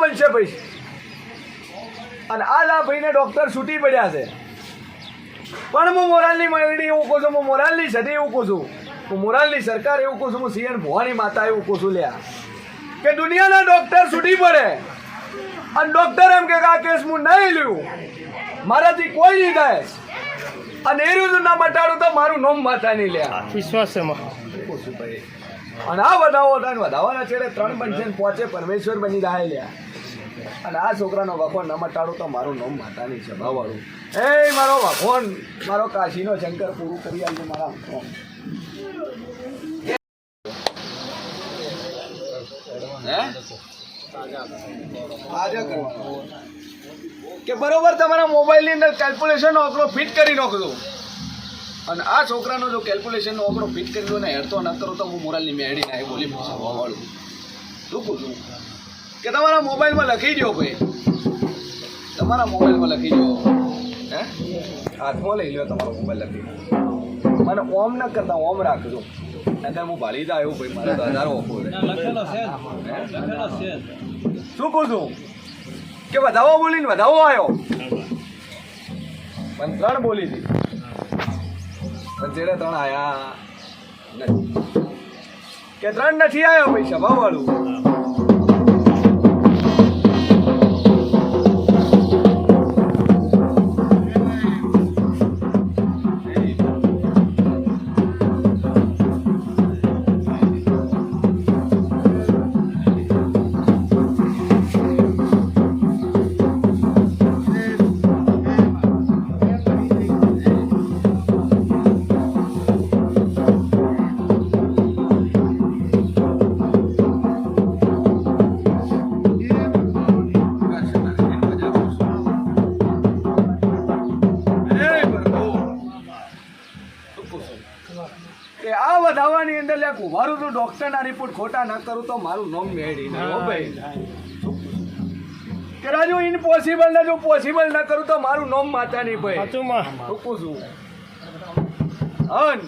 બનશે ભાઈ. અને આ લા ભાઈને ડોક્ટર છૂટી પડ્યા છે, પણ હું મોરાલની માગણી એવું કહું છું, હું મોરાલની સદી એવું કહું છું, હું મોરાલની સરકાર એવું કહું છું, હું સીએન ભવાની માતા એવું કહું છું લ્યા કે દુનિયાના ડોક્ટર છૂટી પડે અને ડોક્ટર એમ કે આ કેસ હું નહીં લ્યું, મારાથી કોઈ નહીં થાય અને એ રીતનું ના મટાડું તો મારું નોમ માતા નહીં લ્યા. વિશ્વાસ છે અને આ વધાવો વધાવાના છેડે 3 બનશે ને 5 પરમેશ્વર બની રહ્યા લ્યા. અને આ છોકરાનો વખોન ન મટાડું તો મારું નામ માતાની છે ભાવવાળું. એ મારો વખોન મારો કાશીનો શંકર પૂરું કરી આવજો મારા વખોન. કે બરોબર તમારા મોબાઈલની અંદર કેલ્ક્યુલેશનનો આંકડો ફિટ કરી નાખજો અને આ છોકરાનો જો કેલ્ક્યુલેશનનો આંકડો ફિટ કરી દો ને હેડતો ન કરો તો હું મોરાલની મેળી ના બોલી વાળું શું કહું છું કે તમારા મોબાઈલમાં લખી દો ભાઈ, તમારા મોબાઈલમાં લખી દો, હે હાથમાં લઈ લો તમારો મોબાઈલ લખી દો, મને ઓમ ન કરતા ઓમ રાખજો, અંદર હું ભાળી દા એવું ભાઈ મારે તો હજારો ઓફો શું કહું છું કે વધાવો બોલીને વધાવો આવ્યો પણ 3 બોલી હતી પણ જેડે 3 આવ્યા નથી કે 3 નથી આવ્યો ભાઈ સ્વભાવવાળું. કે આ વધાવાની અંદર લ્યા મારું તો ડોક્ટરના રિપોર્ટ ખોટા ના કરું તો મારું નામ મેળી ના હો ભાઈ. કે રાજુ ઇમ્પોસિબલ ને જો પોસિબલ ના કરું તો મારું નામ માતા નહીં ભાઈ. શું છું અન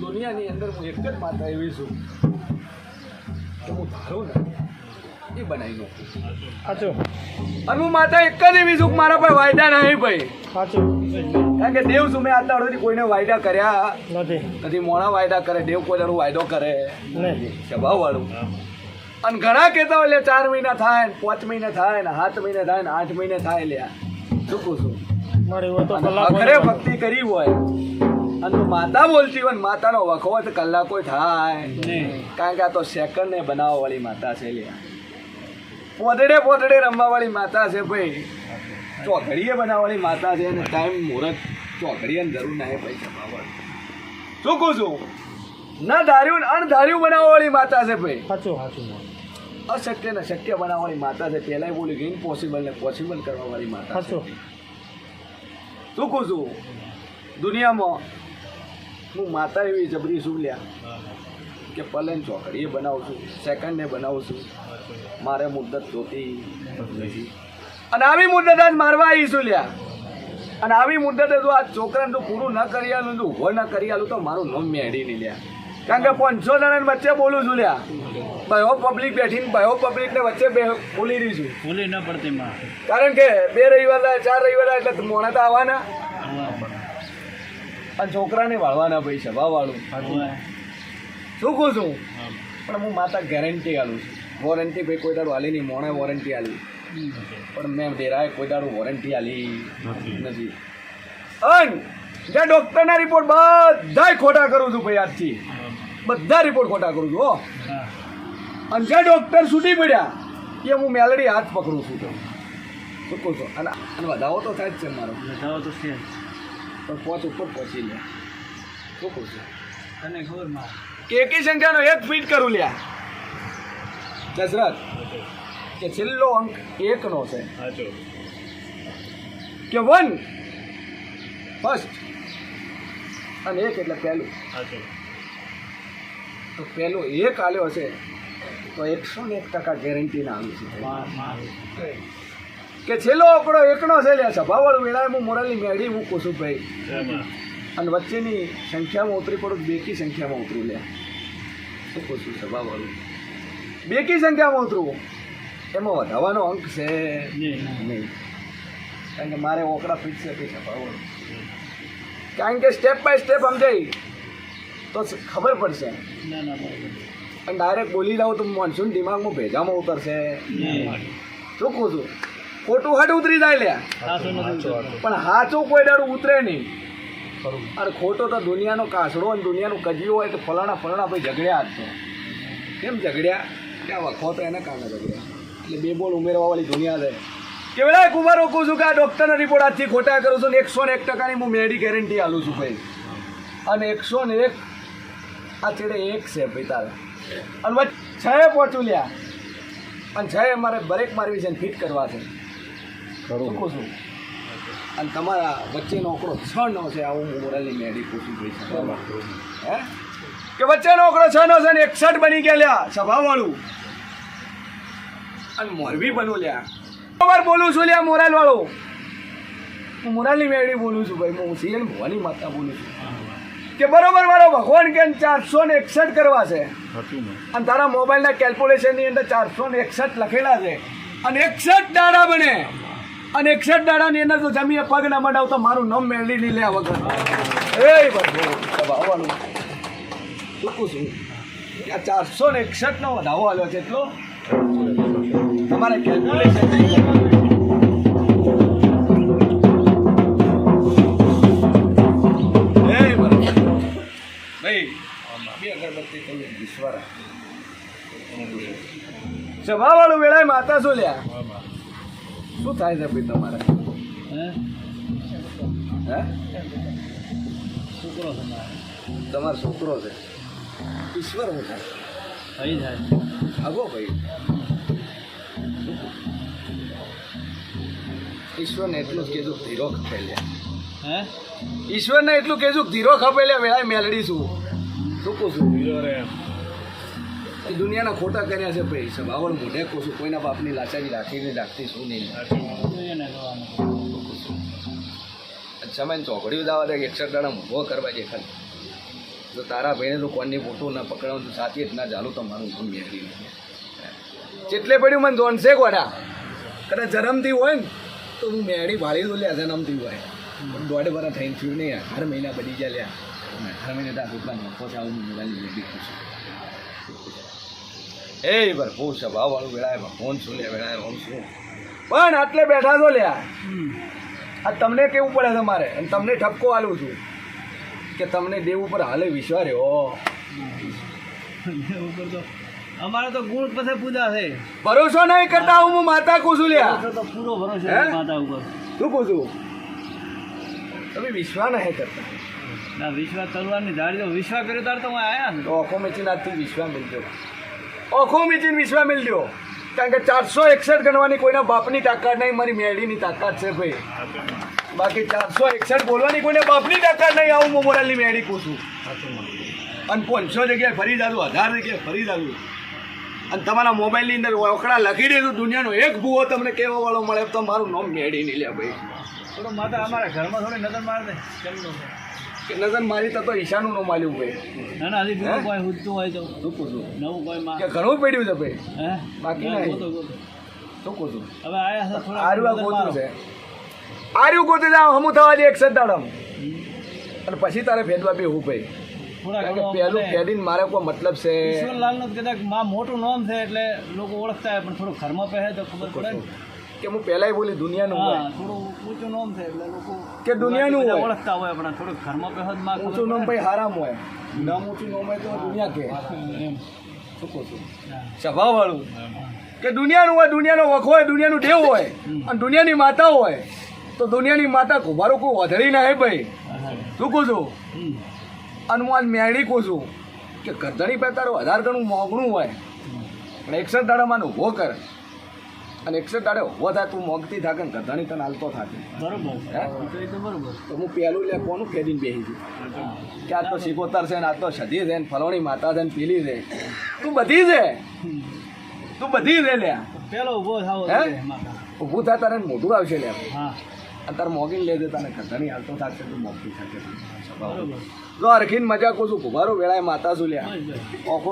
દુનિયાની અંદર હું એક જ માતા એવી છું કે હું ધારું ને એ બનાવી નાખું. અને હું માતા એક જ એવી છું મારા પાસે વાયદા નહીં ભાઈ. કારણ કે દેવ છું મેં આટલા વર્ષથી કોઈને વાયદા કર્યા નથી, મોણા વાયદા કરે, દેવ કોઈ દાડો વાયદો કરે સ્વભાવવાળું. અને ઘણા કહેતા હોય લે 4 મહિના થાય ને 5 મહિના થાય ને 7 મહિના થાય ને 8 મહિના થાય લ્યા શું કહું છું. ઘરે ભક્તિ કરી હોય અને તું માતા બોલતી હોય ને માતાનો વખો તો કલાકો થાય, કારણ કે આ તો સેકન્ડ ને બનાવવા વાળી માતા છે લ્યા. પોતડે રમવા વાળી માતા છે ભાઈ, ચોકડીએ બનાવવાની માતા છે અને ટાઈમ મુહૂર્ત ચોકડીએ જરૂર ના ભાઈ. શું કહું છું ના ધાર્યું ને અણધાર્યું બનાવવાવાળી માતા છે ભાઈ. અશક્ય ને શક્ય બનાવવાળી માતા છે. પહેલાં બોલી કે ઇમ્પોસિબલ ને પોસિબલ કરવાવાળી માતા છે. શું કહું છું દુનિયામાં હું માતા એવી જબરી શું લ્યા કે પલન ચોકડીએ બનાવું છું, સેકન્ડને બનાવું છું, મારે મુદ્દત જોતી નથી. અને આવી મુદ્દત જ મારવા આવીશું લ્યા. અને આવી મુદ્દતે જો આ છોકરાને તો પૂરું ન કરી આલું તો ઉભો ન કરી આલું તો મારું નામ મેળી નહીં લ્યા. કારણ કે 500 જણાની વચ્ચે બોલું છું લ્યા. ભાઈઓ પબ્લિક બેઠીને ભાઈઓ પબ્લિકને વચ્ચે બોલી રહી છું. ભૂલી ન પડતી કારણ કે 2 રવિવાર 4 રવિવાર એટલે મોણા તો આવવાના અને છોકરાને વાળવાના ભાઈ સ્વભાવવાળું. શું કહું છું પણ હું માતા ગેરંટી આલું છું. વોરંટી ભાઈ કોઈ દાડું આલી નહીં, મોણે વોરંટી આલી પણ મેં ડેરાએ કોઈ દાડું વોરંટી આલી નથી. અને જ્યાં ડૉક્ટરના રિપોર્ટ બધા ખોટા કરું છું ભાઈ, આજથી બધા રિપોર્ટ ખોટા કરું છું હો. અને જ્યાં ડૉક્ટર છૂટી પડ્યા એ હું મેલડી હાથ પકડું છું. શું કહું છું અને વધાવો તો થાય જ છે મારો, વધાવો તો છે પણ 5 ઉપર પહોંચી લે. શું કહું છું તને ખબર કે એકી સંખ્યાનો 1 ફીટ કરું લ્યા દશરથ કે છેલ્લો અંક 1 નો છે કે 1 ફર્સ્ટ અને 1 એટલે પહેલું. તો પહેલો 1 આલ્યો હશે તો 101% ગેરંટી ના આવી છે કે છેલ્લો આંકડો 1 નો છે લ્યા. સભાવાળું વેળાએ હું મોરાલની મેળી હું કુસુભાઈ અને વચ્ચેની સંખ્યામાં ઉતરી પડું, બેકી સંખ્યામાં ઉતરું લ્યા. શું કહું છું સભાવાળું બેકી સંખ્યામાં ઉતરવું એમાં વધારવાનો અંક છે નહીં, કારણ કે મારે ઓકડા ફિક્સ છે સભાવાળું, કારણ કે સ્ટેપ બાય સ્ટેપ સમજાય તો ખબર પડશે. અને ડાયરેક્ટ બોલી જાઉં તો મોન્સૂન દિમાગમાં ભેજામાં ઉતરશે. શું કહું છું ખોટું હાટ ઉતરી જાય લ્યા, પણ હાચું કોઈ દાડું ઉતરે નહીં. અને ખોટો તો દુનિયાનો કાસડો અને દુનિયાનું કજિયું હોય તો ફલાણા ભાઈ ઝઘડ્યા જ તો કેમ ઝઘડ્યા ત્યાં વખો તો એના કારણે ઝઘડ્યા. એટલે બે બોલ ઉમેરવાવાળી દુનિયા છે કે વેળા કુમારો કહું છું કે આ ડૉક્ટરના રિપોર્ટ આજથી ખોટા કરું છું ને 101% હું મેડી ગેરંટી આલું છું ભાઈ. અને 101 આ છેડે 1 છે ભાઈ તારે. અને બસ 6 પહોંચું લ્યા અને 6 મારે બ્રેક મારવી છે ને ફિટ કરવા છે. શું કહું છું અને તમારા વચ્ચેનો આંકડો 6 નો છે. આવું હું મોરાલની મેડી પૂછી ગઈ છે હે કે વચ્ચેનો આંકડો 6 નો છે ને 61 બની ગયા લ્યા સભાવાળું. અને મોરબી બનું લ્યા બરાબર બોલું છું લ્યા મોરાલ વાળો. હું મોરાલની મેળી બોલું છું ભાઈ. હું સિંહણ ભવાની માતા બોલું છું કે બરોબર મારો ભગવાન કે 461 કરવા છે અને તારા મોબાઈલના કેલ્ક્યુલેશનની અંદર 461 લખેલા છે અને 61 દાડા બને અને 61 દાડાની અંદર તો જમીએ પગ ના મડાવ તો મારું નામ મેળવી નહીં લે વગર. એ ભાવવાનું ચૂકું છું કે આ 461 નો વધાવો આવ્યો છે એટલો તમારે કેલ્ક્યુલેશન ભાઈ બે અગરબત્તી તમે વિશ્વારા સભાવાળું વેળાએ માતા શું લ્યા શું થાય છે ભાઈ તમારે હે છોકરો છે તમારો છોકરો છે ઈશ્વર હું થાય આગો ભાઈ ઈશ્વરને એટલું જ કીધું ધીરો ખપે લ્યા ઈશ્વરને એટલું કહેજો ધીરો ખપે લ્યા વેળાએ મેલડીશું. શું કહું છું એ દુનિયાના ખોટા કર્યા છે ભાઈ સભાવળ મોઢે કહું છું કોઈના બાપની લાચારી રાખીને રાખતી શું નહીં. સમય ચોકડીઓ દાવા દે 61 દાડા ઊભો કરવા દે ખાલી જો તારા ભાઈને તો કોની ફોટો ના પકડાવું તો સાચી જ ના ચાલું તો મારું ઘૂમ મેળવી જેટલે પડ્યું મને દોનશે ગોડા કદાચ જન્મથી હોય ને તો હું મેળી ભાળી દઉં લ્યા જન્મથી હોય પણ 1.5 વર્ષ થઈને થયું નહીં 18 મહિના બની ગયા લ્યા 18 મહિના ત્યાં કેટલા નફો છે આવું મોબાઈલની મેળી ખુશ એ બર બહુ સ્વભાવવાળું વેળાએ ફોન શું લે વેળાએ ફોન શું પણ આટલે બેઠા છો લ્યા આ તમને કેવું પડે તમારે અને તમને ઠપકો આલું છું કે તમને દેવ ઉપર હાલે વિશ્વાસ રહ્યો અમારે તો ગુણ પાસે પૂજા છે. ભરોસો નહીં કરતા હું માતા કહું છું લ્યા તો પૂરો ભરોસો માતા ઉપર. શું કહું છું તમે વિશ્વાસ નહીં કરતા ના વિશ્વાસ તલવારની ધારી દો વિશ્વાસ કર્યો તાર તો હું આયા ને તો ઓખો મીચીને આજથી વિશ્વાસ મિલજો ઓખો મીચીને વિશ્વાસ મિલજો કારણ કે 461 ગણવાની કોઈના બાપની તાકાત નહીં મારી મેળીની તાકાત છે ભાઈ. બાકી 461 બોલવાની કોઈને બાપની તાકાત નહીં આવું હું મોરાલની મેળી કહું છું. અને 500 જગ્યાએ ફરી જાદું 1000 જગ્યાએ ફરી જાદું અને તમારા મોબાઈલની અંદર ઓકડા લખી દેજો દુનિયાનો એક ભૂવો તમને કહેવા વાળો મળે તો મારું નામ મેળી નહીં લે ભાઈ. થોડો માતા અમારા ઘરમાં થોડી નજર માર દે કેમનું કે નજર મારી તો ઈશાનું નો માલ્યું ભાઈ. ના ના હજી બીજું કોઈ હુજતું હોય તો શું કહું છું નવું કોઈ માં કે ઘણું પડ્યું છે ભાઈ હે બાકી નહીં શું કહું છું હવે આયા છે થોડા આર્યું ગોતું છે આર્યું ગોતી જાવ હમું થવા દે 61 દાડમ અને પછી તારે ભેદવા બી હું ભાઈ થોડા કારણ કે પહેલું ફેડીને મારે કોઈ મતલબ છે ઈશ્વરલાલનું કદાચ માં મોટું નામ છે એટલે લોકો ઓળખતા હોય પણ થોડું ઘરમાં પહેરે તો ખબર પડે ને કે હું પહેલાંય બોલી દુનિયાનું હોય હા થોડું ઊંચું નામ છે એટલે લોકો કે દુનિયાનું હોય ઓળખતા હોય પણ થોડું ઘરમાં પહેરે જ માં ઊંચું નામ ભાઈ હારામ હોય નામ ઊંચું નામ હોય તો દુનિયા કે એમ શું કહું છું સ્વભાવવાળું કે દુનિયાનું હોય દુનિયાનો વખો હોય દુનિયાનું દેવ હોય અને દુનિયાની માતા હોય તો દુનિયાની માતા કુંભારો કોઈ વધડી ના હે ભાઈ. શું કહું છું અને હું આજ મેળી કહું છું કે ગરદણી પહેતારો 1000 ગણું મોંઘણું હોય પણ 61 દાડામાં ઊભો કર અને 61 દાડે ઊભો થાય તું મોંઘતી થાકે ને ગરદણી તને હાલતો થાકે બરોબર હે તો બરોબર તો હું પહેલું લે કોનું ફેરીને બેસી છું કે આ તો સિકોતર છે ને આ તો સધી છે ને ફલોણી માતા છે ને પીલી છે તું બધી છે તું બધી છે લ્યા પેલો ઉભો થાવ હે ઊભું થાય તારે મોઢું આવશે લે હા અત્યારે મોગીને લેજે તને ગરદણી હાલતો થાકશે તું મોગતી થાકે બરોબર જો અરખીને મજા કહું છું કુભારો વેળાએ માતા છું લ્યા ઓખો